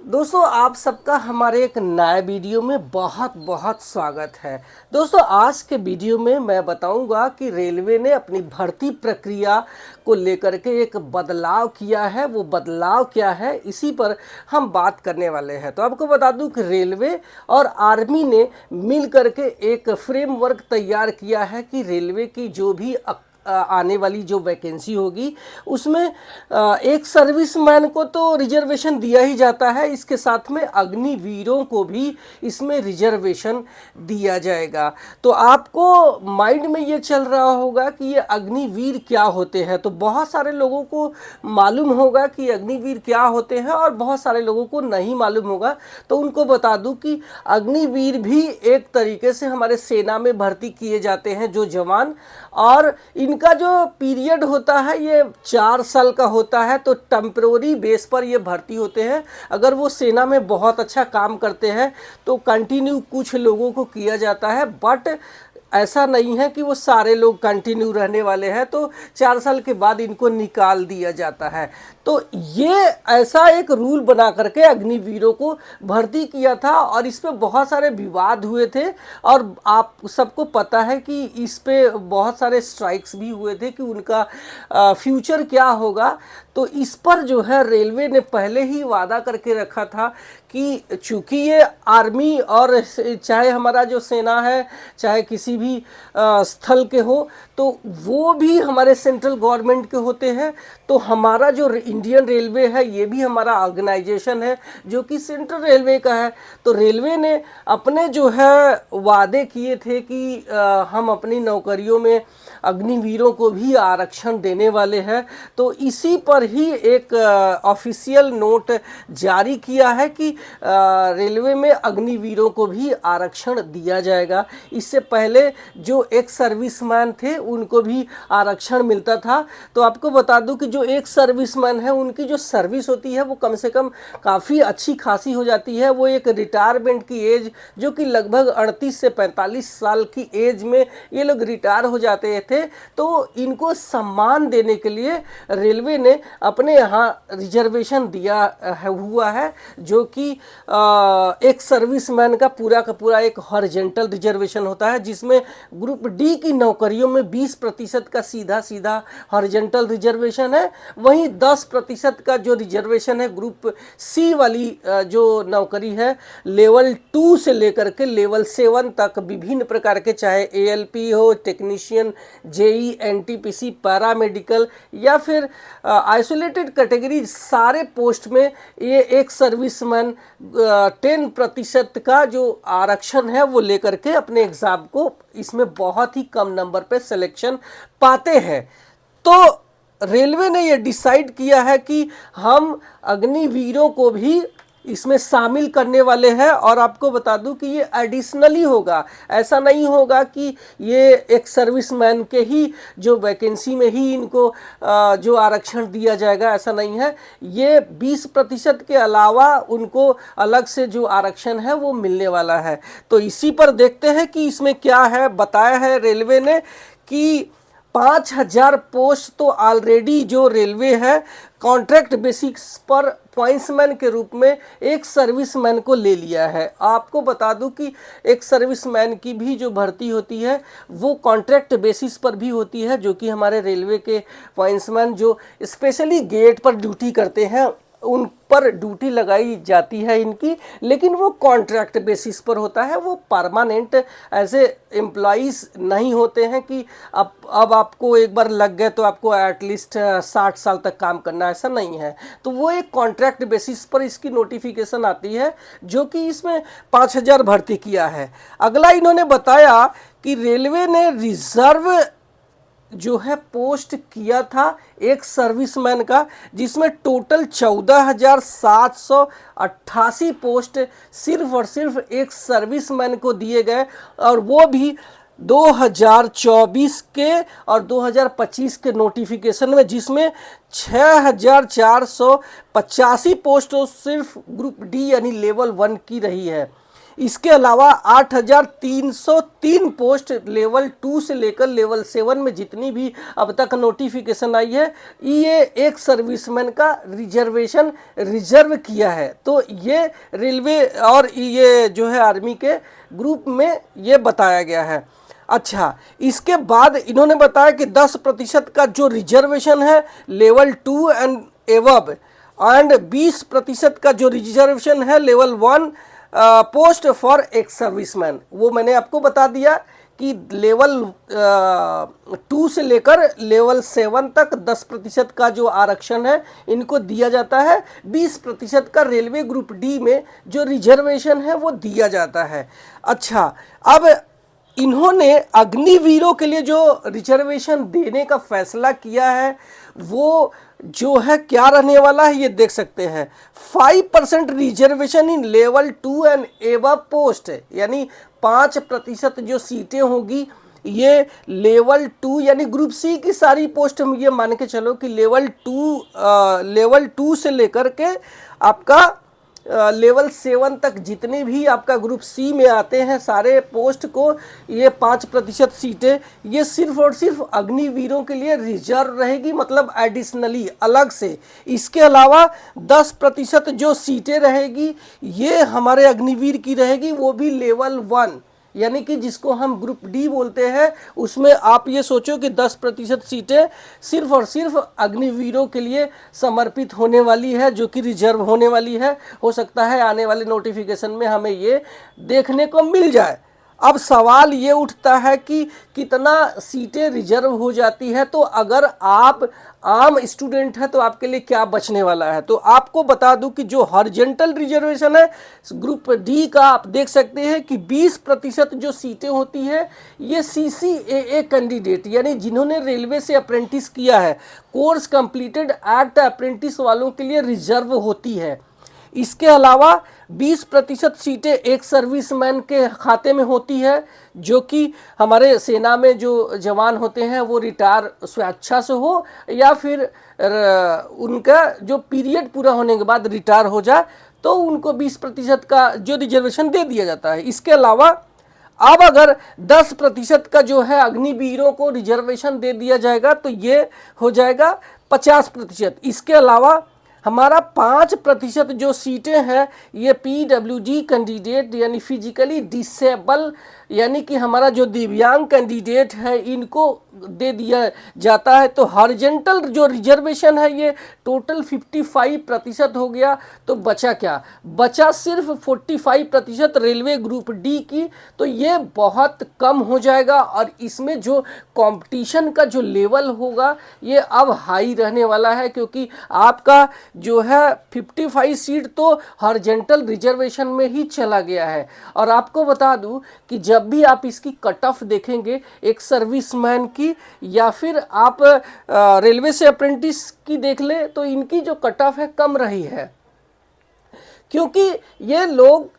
दोस्तों आप सबका हमारे एक नए वीडियो में बहुत बहुत स्वागत है। दोस्तों आज के वीडियो में मैं बताऊंगा कि रेलवे ने अपनी भर्ती प्रक्रिया को लेकर के एक बदलाव किया है। वो बदलाव क्या है, इसी पर हम बात करने वाले हैं। तो आपको बता दूं कि रेलवे और आर्मी ने मिल करके एक फ्रेमवर्क तैयार किया है कि रेलवे की जो भी आने वाली जो वैकेंसी होगी उसमें एक सर्विसमैन को तो रिजर्वेशन दिया ही जाता है, इसके साथ में अग्निवीरों को भी इसमें रिजर्वेशन दिया जाएगा। तो आपको माइंड में ये चल रहा होगा कि ये अग्निवीर क्या होते हैं। तो बहुत सारे लोगों को मालूम होगा कि अग्निवीर क्या होते हैं और बहुत सारे लोगों को नहीं मालूम होगा। तो उनको बता दूं कि अग्निवीर भी एक तरीके से हमारे सेना में भर्ती किए जाते हैं जो जवान, और इनका जो पीरियड होता है ये 4 साल का होता है। तो टेम्पररी बेस पर ये भर्ती होते हैं। अगर वो सेना में बहुत अच्छा काम करते हैं तो कंटिन्यू कुछ लोगों को किया जाता है, बट ऐसा नहीं है कि वो सारे लोग कंटिन्यू रहने वाले हैं। तो 4 साल के बाद इनको निकाल दिया जाता है। तो ये ऐसा एक रूल बना करके अग्निवीरों को भर्ती किया था और इस पे बहुत सारे विवाद हुए थे। और आप सबको पता है कि इस पे बहुत सारे स्ट्राइक्स भी हुए थे कि उनका फ्यूचर क्या होगा। तो इस पर जो है रेलवे ने पहले ही वादा करके रखा था कि चूंकि ये आर्मी और चाहे हमारा जो सेना है चाहे किसी भी स्थल के हो तो वो भी हमारे सेंट्रल गवर्नमेंट के होते हैं। तो हमारा जो इंडियन रेलवे है ये भी हमारा ऑर्गेनाइजेशन है जो कि सेंट्रल रेलवे का है। तो रेलवे ने अपने जो है वादे किए थे कि हम अपनी नौकरियों में अग्निवीरों को भी आरक्षण देने वाले हैं। तो इसी पर ही एक ऑफिशियल नोट जारी किया है कि रेलवे में अग्निवीरों को भी आरक्षण दिया जाएगा। इससे पहले जो एक सर्विसमैन थे उनको भी आरक्षण मिलता था। तो आपको बता दूं कि जो एक सर्विसमैन है उनकी जो सर्विस होती है वो कम से कम काफ़ी अच्छी खासी हो जाती है। वो एक रिटायरमेंट की एज जो कि लगभग 38 से 45 साल की एज में ये लोग रिटायर हो जाते थे। तो इनको सम्मान देने के लिए रेलवे ने अपने यहाँ रिजर्वेशन दिया हुआ है जो कि एक सर्विसमैन का पूरा एक हॉरिजॉन्टल रिजर्वेशन होता है, जिसमें ग्रुप डी की नौकरियों में 20% का सीधा हॉरिजॉन्टल रिजर्वेशन है। वहीं 10% का जो रिजर्वेशन है ग्रुप सी वाली जो नौकरी है लेवल 2 से लेकर के लेवल 7 तक विभिन्न प्रकार के, चाहे एएलपी हो, टेक्नीशियन, जेई, एनटीपीसी, पैरामेडिकल या फिर आइसोलेटेड कैटेगरी, सारे पोस्ट में ये एक सर्विसमैन 10% का जो आरक्षण है वो लेकर के अपने एग्जाम को इसमें बहुत ही कम नंबर पे सिलेक्शन पाते हैं। तो रेलवे ने ये डिसाइड किया है कि हम अग्निवीरों को भी इसमें शामिल करने वाले हैं। और आपको बता दूं कि ये एडिशनली होगा, ऐसा नहीं होगा कि ये एक सर्विसमैन के ही जो वैकेंसी में ही इनको जो आरक्षण दिया जाएगा, ऐसा नहीं है। ये 20% के अलावा उनको अलग से जो आरक्षण है वो मिलने वाला है। तो इसी पर देखते हैं कि इसमें क्या है। बताया है रेलवे ने कि 5,000 पोस्ट तो ऑलरेडी जो रेलवे है कॉन्ट्रैक्ट बेसिस पर पॉइंट्समैन के रूप में एक सर्विसमैन को ले लिया है। आपको बता दूं कि एक सर्विसमैन की भी जो भर्ती होती है वो कॉन्ट्रैक्ट बेसिस पर भी होती है, जो कि हमारे रेलवे के पॉइंट्समैन जो स्पेशली गेट पर ड्यूटी करते हैं उन पर ड्यूटी लगाई जाती है इनकी, लेकिन वो कॉन्ट्रैक्ट बेसिस पर होता है। वो परमानेंट ऐसे एम्प्लॉइज़ नहीं होते हैं कि अब आपको एक बार लग गए तो आपको एटलीस्ट 60 साल तक काम करना, ऐसा नहीं है। तो वो एक कॉन्ट्रैक्ट बेसिस पर इसकी नोटिफिकेशन आती है जो कि इसमें 5,000 भर्ती किया है। अगला इन्होंने बताया कि रेलवे ने रिजर्व जो है पोस्ट किया था एक सर्विसमैन का, जिसमें टोटल 14,788 पोस्ट सिर्फ और सिर्फ एक सर्विसमैन को दिए गए, और वो भी 2024 के और 2025 के नोटिफिकेशन में, जिसमें 6,485 पोस्ट सिर्फ ग्रुप डी यानी लेवल 1 की रही है। इसके अलावा 8,303 पोस्ट लेवल 2 से लेकर लेवल 7 में जितनी भी अब तक नोटिफिकेशन आई है, ये एक सर्विसमैन का रिजर्वेशन रिजर्व किया है। तो ये रेलवे और ये जो है आर्मी के ग्रुप में ये बताया गया है। अच्छा, इसके बाद इन्होंने बताया कि 10% का जो रिजर्वेशन है लेवल 2 एंड एवब, एंड 20% का जो रिजर्वेशन है level 1 post for ex serviceman, वो मैंने आपको बता दिया कि लेवल 2 से लेकर लेवल 7 तक 10% का जो आरक्षण है इनको दिया जाता है। 20% का रेलवे ग्रुप डी में जो रिजर्वेशन है वो दिया जाता है। अच्छा, अब इन्होंने अग्निवीरों के लिए जो रिजर्वेशन देने का फैसला किया है वो जो है क्या रहने वाला है ये देख सकते हैं। 5% reservation in level 2 and above post, यानी 5% जो सीटें होगी ये लेवल 2 यानी ग्रुप सी की सारी पोस्ट, हम ये मान के चलो कि लेवल 2 से लेकर के आपका लेवल 7 तक जितने भी आपका ग्रुप सी में आते हैं सारे पोस्ट को, ये 5% सीटें ये सिर्फ और सिर्फ अग्निवीरों के लिए रिजर्व रहेगी, मतलब एडिशनली अलग से। इसके अलावा 10% जो सीटें रहेगी ये हमारे अग्निवीर की रहेगी, वो भी लेवल 1 यानी कि जिसको हम ग्रुप डी बोलते हैं। उसमें आप ये सोचो कि 10% सीटें सिर्फ और सिर्फ अग्निवीरों के लिए समर्पित होने वाली है, जो कि रिजर्व होने वाली है। हो सकता है आने वाले नोटिफिकेशन में हमें ये देखने को मिल जाए। अब सवाल ये उठता है कि कितना सीटें रिजर्व हो जाती है, तो अगर आप आम स्टूडेंट है तो आपके लिए क्या बचने वाला है। तो आपको बता दूं कि जो हॉरिजॉन्टल रिजर्वेशन है ग्रुप डी का, आप देख सकते हैं कि 20% जो सीटें होती है ये CCAA कैंडिडेट यानी जिन्होंने रेलवे से अप्रेंटिस किया है, कोर्स कंप्लीटेड एक्ट अप्रेंटिस वालों के लिए रिजर्व होती है। इसके अलावा 20% सीटें एक सर्विसमैन के खाते में होती है, जो कि हमारे सेना में जो जवान होते हैं वो रिटायर स्वेच्छा से हो या फिर उनका जो पीरियड पूरा होने के बाद रिटायर हो जाए तो उनको 20% का जो रिजर्वेशन दे दिया जाता है। इसके अलावा अब अगर 10% का जो है अग्निवीरों को रिजर्वेशन दे दिया जाएगा तो ये हो जाएगा 50%। इसके अलावा हमारा 5% जो सीटें हैं ये PWD कैंडिडेट यानी फिजिकली डिसेबल यानी कि हमारा जो दिव्यांग कैंडिडेट है इनको दे दिया जाता है। तो हॉरिजॉन्टल जो रिजर्वेशन है ये टोटल 55% हो गया। तो बचा क्या? बचा सिर्फ 45% रेलवे ग्रुप डी की। तो ये बहुत कम हो जाएगा और इसमें जो कंपटीशन का जो लेवल होगा ये अब हाई रहने वाला है, क्योंकि आपका जो है 55 सीट तो हॉरिजॉन्टल रिजर्वेशन में ही चला गया है। और आपको बता दूं कि जब भी आप इसकी कट ऑफ देखेंगे एक सर्विसमैन की या फिर आप रेलवे से अप्रेंटिस की देख ले तो इनकी जो कट ऑफ है कम रही है, क्योंकि ये लोग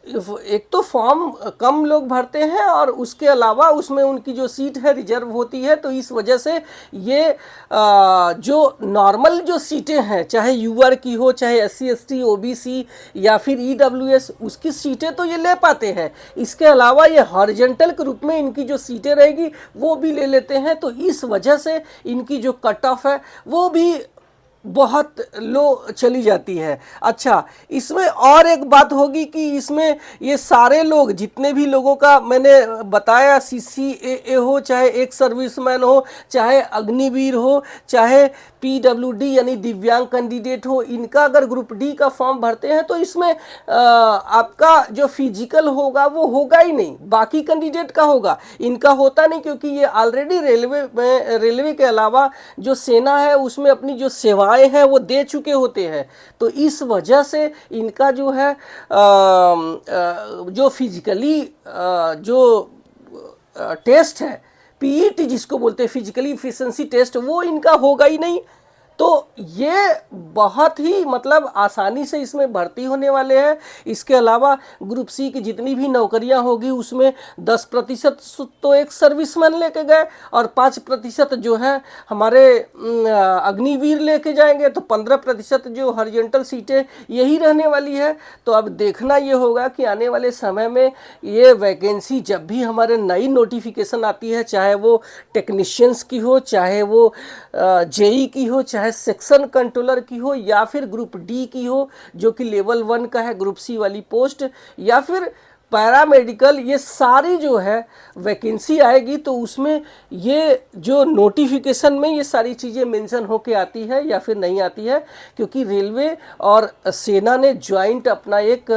एक तो फॉर्म कम लोग भरते हैं और उसके अलावा उसमें उनकी जो सीट है रिजर्व होती है। तो इस वजह से ये जो नॉर्मल जो सीटें हैं, चाहे यूआर की हो, चाहे SC ST OBC या फिर EWS, उसकी सीटें तो ये ले पाते हैं। इसके अलावा ये हॉरिजॉन्टल के रूप में इनकी जो सीटें रहेगी वो भी ले लेते हैं। तो इस वजह से इनकी जो कट ऑफ है वो भी बहुत लो चली जाती है। अच्छा, इसमें और एक बात होगी कि इसमें ये सारे लोग जितने भी लोगों का मैंने बताया, CCAA हो, चाहे एक सर्विसमैन हो, चाहे अग्निवीर हो, चाहे PWD यानी दिव्यांग कैंडिडेट हो, इनका अगर ग्रुप डी का फॉर्म भरते हैं तो इसमें आपका जो फिजिकल होगा वो होगा ही नहीं, बाकी कैंडिडेट का होगा, इनका होता नहीं, क्योंकि ये ऑलरेडी रेलवे के अलावा जो सेना है उसमें अपनी जो सेवाएं हैं वो दे चुके होते हैं। तो इस वजह से इनका जो है जो फिजिकली जो टेस्ट है PET जिसको बोलते हैं फिजिकली इफिशिएंसी टेस्ट, वो इनका होगा ही नहीं। तो ये बहुत ही मतलब आसानी से इसमें भर्ती होने वाले हैं। इसके अलावा ग्रुप सी की जितनी भी नौकरियां होगी उसमें 10% तो एक सर्विसमैन लेके गए और 5% जो है हमारे अग्निवीर लेके जाएंगे, तो 15% जो हॉरिजॉन्टल सीटें यही रहने वाली है। तो अब देखना ये होगा कि आने वाले समय में ये वैकेंसी जब भी हमारे नई नोटिफिकेशन आती है, चाहे वो टेक्नीशियंस की हो, चाहे वो जेई की हो, चाहे सेक्शन कंट्रोलर की हो, या फिर ग्रुप डी की हो जो कि लेवल 1 का है ग्रुप सी वाली पोस्ट, या फिर पैरामेडिकल, ये सारी जो है वैकेंसी आएगी तो उसमें ये जो नोटिफिकेशन में ये सारी चीज़ें मेंशन होके आती है या फिर नहीं आती है, क्योंकि रेलवे और सेना ने ज्वाइंट अपना एक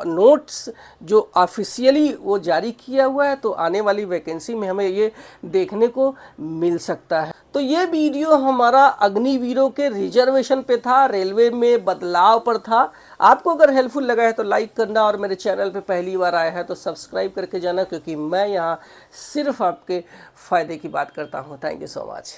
नोट्स जो ऑफिशियली वो जारी किया हुआ है, तो आने वाली वैकेंसी में हमें ये देखने को मिल सकता है। तो ये वीडियो हमारा अग्निवीरों के रिजर्वेशन पे था, रेलवे में बदलाव पर था। आपको अगर हेल्पफुल लगा है तो लाइक करना, और मेरे चैनल पे पहली बार आया है तो सब्सक्राइब करके जाना, क्योंकि मैं यहाँ सिर्फ आपके फ़ायदे की बात करता हूँ। Thank you so much.